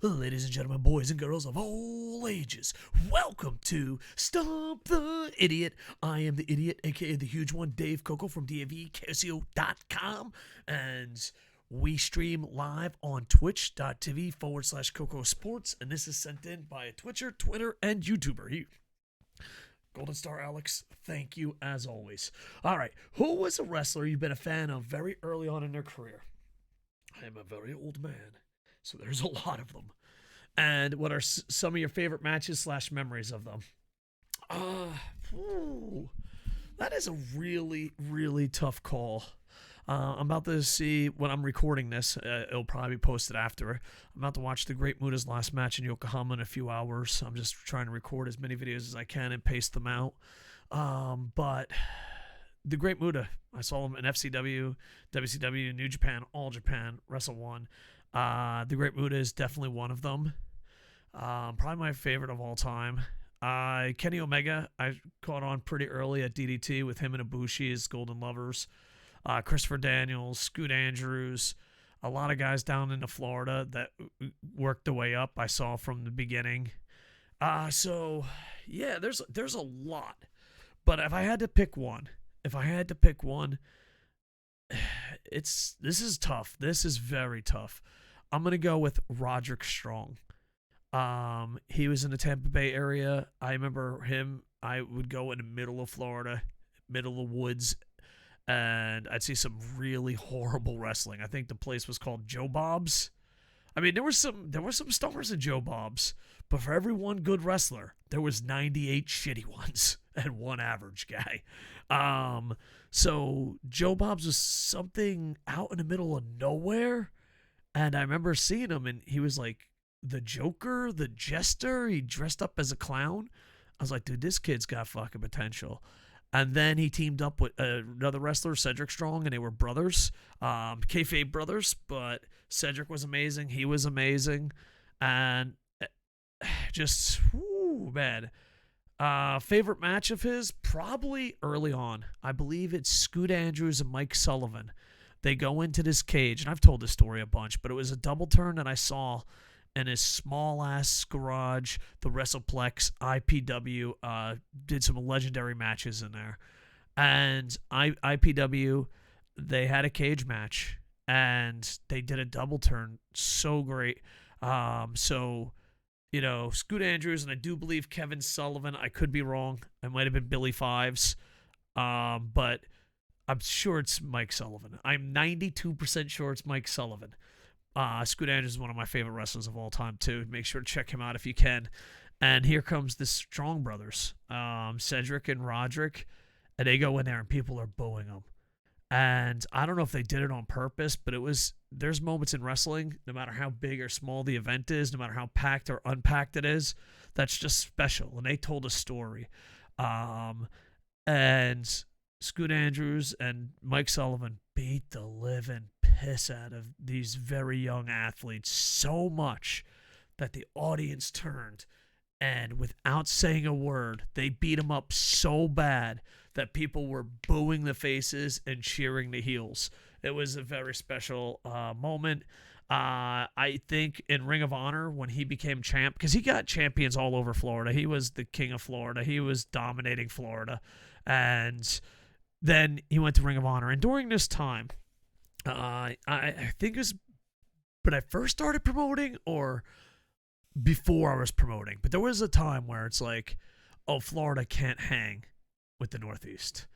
Ladies and gentlemen, boys and girls of all ages, welcome to Stomp the Idiot. I am the idiot, aka the huge one, Dave Koco from DAVKSEO.com, and we stream live on twitch.tv/KocoSports, and this is sent in by a Twitcher, Twitter, and YouTuber. Golden Star Alex, thank you as always. All right, who was a wrestler you've been a fan of very early on in their career? I am a very old man, so there's a lot of them. And what are some of your favorite matches / memories of them? That is a really, really tough call. I'm about to see when I'm recording this. It'll probably be posted after. I'm about to watch the Great Muda's last match in Yokohama in a few hours. I'm just trying to record as many videos as I can and paste them out. But the Great Muda, I saw him in FCW, WCW, New Japan, All Japan, Wrestle One. The Great Muda is definitely one of them. Probably my favorite of all time. Kenny Omega, I caught on pretty early at DDT with him and Ibushi as Golden Lovers. Christopher Daniels, Scoot Andrews, a lot of guys down into Florida that worked their way up. I saw from the beginning. So yeah, there's a lot. But if I had to pick one, this is tough. This is very tough. I'm gonna go with Roderick Strong. He was in the Tampa Bay area. I remember him. I would go in the middle of Florida, middle of woods, and I'd see some really horrible wrestling. I think the place was called Joe Bob's. I mean, there were some stars in Joe Bob's, but for every one good wrestler, there was 98 shitty ones and one average guy. So Joe Bob's was something out in the middle of nowhere, and I remember seeing him, and he was like the Joker, the Jester. He dressed up as a clown. I was like, dude, this kid's got fucking potential. And then he teamed up with another wrestler, Cedric Strong, and they were brothers, kayfabe brothers. But Cedric was amazing. He was amazing. And just, man. Favorite match of his? Probably early on. I believe it's Scoot Andrews and Mike Sullivan. They go into this cage, and I've told this story a bunch, but it was a double turn that I saw in his small-ass garage, the WrestlePlex, IPW, did some legendary matches in there. And IPW, they had a cage match, and they did a double turn. So great. Scoot Andrews, and I do believe Kevin Sullivan. I could be wrong. It might have been Billy Fives. But I'm sure it's Mike Sullivan. I'm 92% sure it's Mike Sullivan. Scoot Andrews is one of my favorite wrestlers of all time, too. Make sure to check him out if you can. And here comes the Strong Brothers, Cedric and Roderick, and they go in there and people are booing them. And I don't know if they did it on purpose, but there's moments in wrestling, no matter how big or small the event is, no matter how packed or unpacked it is, that's just special. And they told a story. And Scoot Andrews and Mike Sullivan beat the living piss out of these very young athletes so much that the audience turned, and without saying a word, they beat them up so bad that people were booing the faces and cheering the heels. It was a very special moment. I think in Ring of Honor, when he became champ, because he got champions all over Florida. He was the king of Florida. He was dominating Florida. And then he went to Ring of Honor. And during this time, I think it was when I first started promoting or before I was promoting. But there was a time where it's like, oh, Florida can't hang with the Northeast.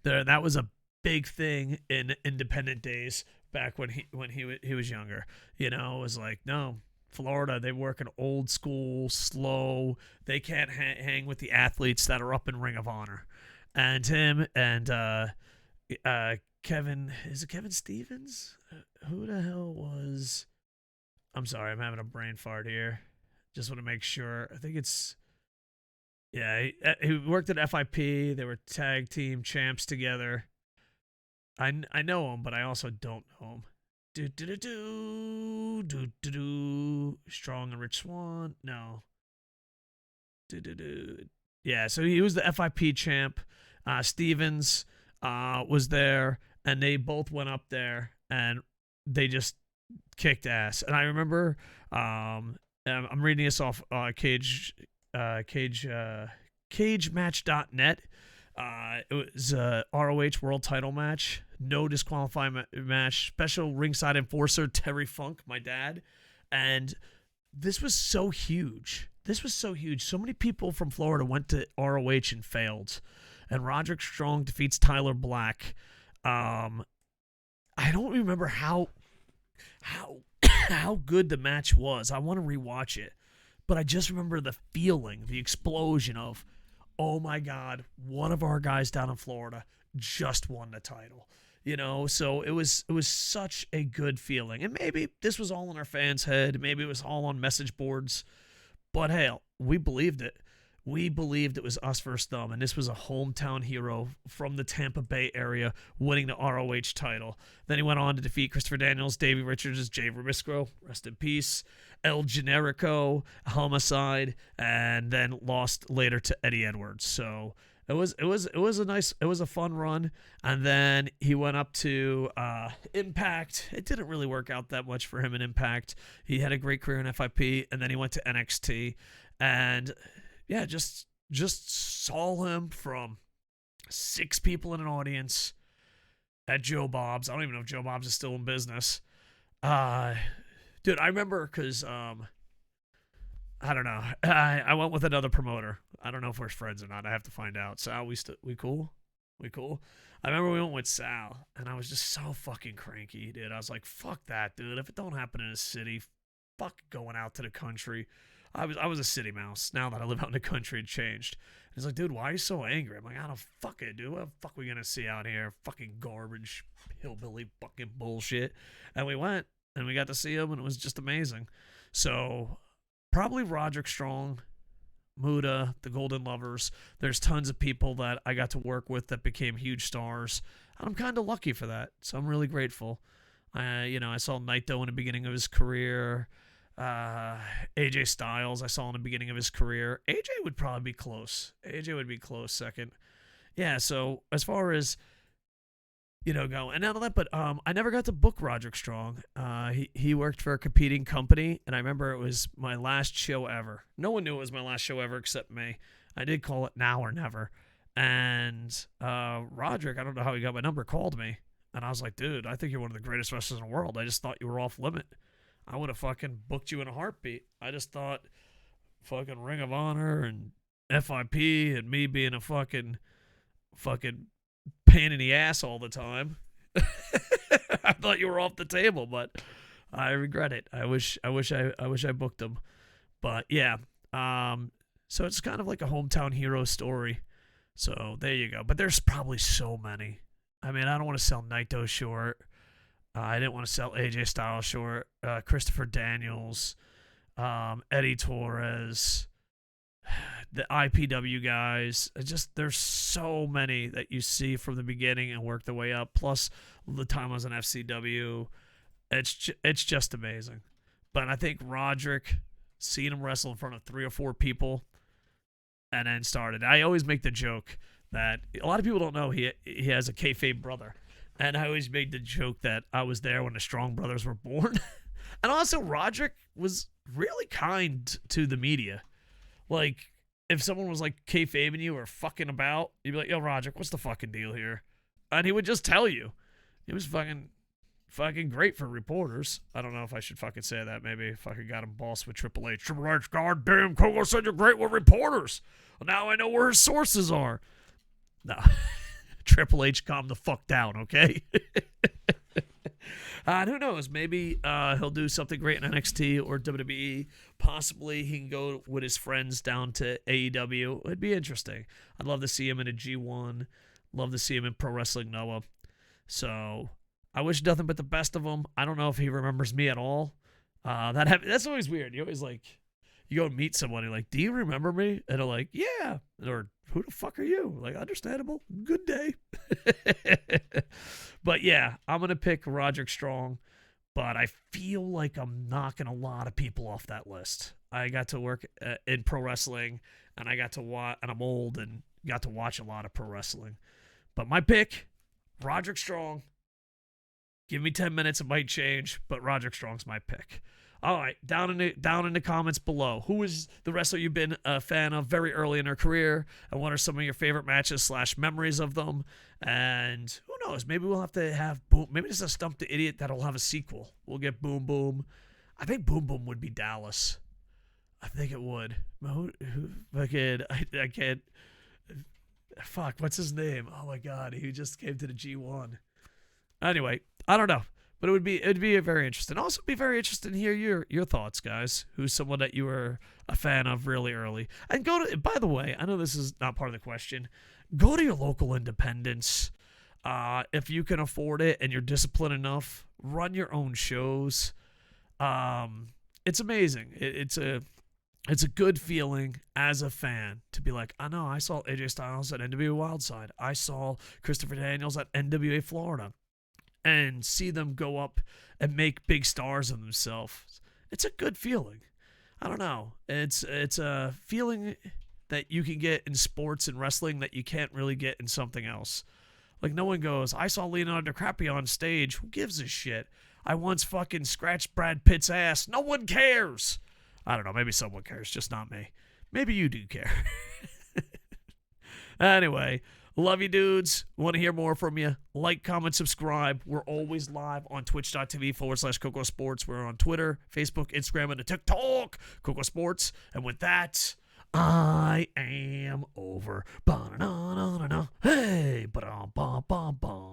That was a big thing in independent days back when he was younger. You know, it was like, no, Florida, they work an old school, slow. They can't hang with the athletes that are up in Ring of Honor. And him and Kevin, is it Kevin Stevens? Who the hell was... I'm sorry, I'm having a brain fart here. Just want to make sure. I think it's... Yeah, he worked at FIP. They were tag team champs together. I know him, but I also don't know him. Strong and Rich Swann? No. Yeah, so he was the FIP champ. Stevens was there, and they both went up there, and they just kicked ass. And I remember I'm reading this off cagematch.net. It was a ROH World Title match, no disqualifying match. Special ringside enforcer Terry Funk, my dad, and this was so huge. This was so huge. So many people from Florida went to ROH and failed, and Roderick Strong defeats Tyler Black. I don't remember how good the match was. I want to rewatch it, but I just remember the feeling, the explosion of, oh my God, one of our guys down in Florida just won the title. So it was such a good feeling. And maybe this was all in our fans' head. Maybe it was all on message boards. But hell, we believed it. We believed it was us versus them, and this was a hometown hero from the Tampa Bay area winning the ROH title. Then he went on to defeat Christopher Daniels, Davey Richards, Jay Ribisco, rest in peace, El Generico, Homicide, and then lost later to Eddie Edwards. So it was a fun run. And then he went up to Impact. It didn't really work out that much for him in Impact. He had a great career in FIP, and then he went to NXT, and yeah, just saw him from 6 people in an audience at Joe Bob's. I don't even know if Joe Bob's is still in business. Dude, I remember because I don't know. I went with another promoter. I don't know if we're friends or not. I have to find out. Sal, we cool? We cool? I remember we went with Sal, and I was just so fucking cranky, dude. I was like, fuck that, dude. If it don't happen in a city, fuck going out to the country. I was a city mouse. Now that I live out in the country, it changed. And he's like, dude, why are you so angry? I'm like, I don't fuck it, dude. What the fuck are we going to see out here? Fucking garbage, hillbilly fucking bullshit. And we went, and we got to see him, and it was just amazing. So probably Roderick Strong, Muda, the Golden Lovers. There's tons of people that I got to work with that became huge stars. And I'm kind of lucky for that. So I'm really grateful. I saw Naito in the beginning of his career. AJ Styles I saw in the beginning of his career. AJ would probably be close. AJ would be close second. Yeah, so as far as go and all that, but I never got to book Roderick Strong. He worked for a competing company, and I remember it was my last show ever. No one knew it was my last show ever except me. I did call it now or never. And Roderick, I don't know how he got my number, called me, and I was like, dude, I think you're one of the greatest wrestlers in the world. I just thought you were off limit. I would have fucking booked you in a heartbeat. I just thought fucking Ring of Honor and FIP and me being a fucking pain in the ass all the time. I thought you were off the table, but I regret it. I wish I booked him. But yeah, so it's kind of like a hometown hero story. So there you go. But there's probably so many. I mean, I don't want to sell Naito short. I didn't want to sell AJ Styles short. Christopher Daniels, Eddie Torres, the IPW guys. There's so many that you see from the beginning and work their way up. Plus the time I was in FCW. It's just amazing. But I think Roderick, seeing him wrestle in front of 3 or 4 people, and then started. I always make the joke that a lot of people don't know he has a kayfabe brother. And I always made the joke that I was there when the Strong brothers were born. And also, Roderick was really kind to the media. Like, if someone was like kayfabing you or fucking about, you'd be like, yo, Roderick, what's the fucking deal here? And he would just tell you. He was fucking great for reporters. I don't know if I should fucking say that. Maybe if I could got him bossed with Triple H. Triple H, goddamn, Coco said you're great with reporters. Well, now I know where his sources are. No. Triple H, calm the fuck down, okay? Who knows? Maybe he'll do something great in NXT or WWE. Possibly he can go with his friends down to AEW. It'd be interesting. I'd love to see him in a G1. Love to see him in Pro Wrestling Noah. So I wish nothing but the best of him. I don't know if he remembers me at all. That's always weird. You always you go meet someone and like, do you remember me? And they're like, yeah. Or who the fuck are you? Like, understandable. Good day. But yeah, I'm going to pick Roderick Strong, but I feel like I'm knocking a lot of people off that list. I got to work in pro wrestling, and I got to watch, and I'm old and got to watch a lot of pro wrestling. But my pick, Roderick Strong. Give me 10 minutes, it might change, but Roderick Strong's my pick. All right, down in the comments below, who is the wrestler you've been a fan of very early in their career, and what are some of your favorite matches / memories of them? And who knows, maybe we'll have to have Boom. Maybe this is a Stump the Idiot that'll have a sequel. We'll get Boom Boom. I think Boom Boom would be Dallas. I think it would. I can't. Fuck, what's his name? Oh my god, he just came to the G1. Anyway, I don't know. But it'd be very interesting. Also, be very interesting to hear your thoughts, guys. Who's someone that you were a fan of really early? And by the way, I know this is not part of the question. Go to your local independents. If you can afford it and you're disciplined enough, run your own shows. It's amazing. It's a good feeling as a fan to be like, I know I saw AJ Styles at NWA Wildside. I saw Christopher Daniels at NWA Florida. And see them go up and make big stars of themselves. It's a good feeling. I don't know. It's a feeling that you can get in sports and wrestling that you can't really get in something else. Like, no one goes, I saw Leonardo DiCaprio on stage. Who gives a shit? I once fucking scratched Brad Pitt's ass. No one cares. I don't know. Maybe someone cares, just not me. Maybe you do care. Anyway, love you, dudes. Want to hear more from you? Like, comment, subscribe. We're always live on twitch.tv/KocoSports. We're on Twitter, Facebook, Instagram, and the TikTok, KocoSports. And with that, I am over. Hey, ba-dum, bum, bum, bum.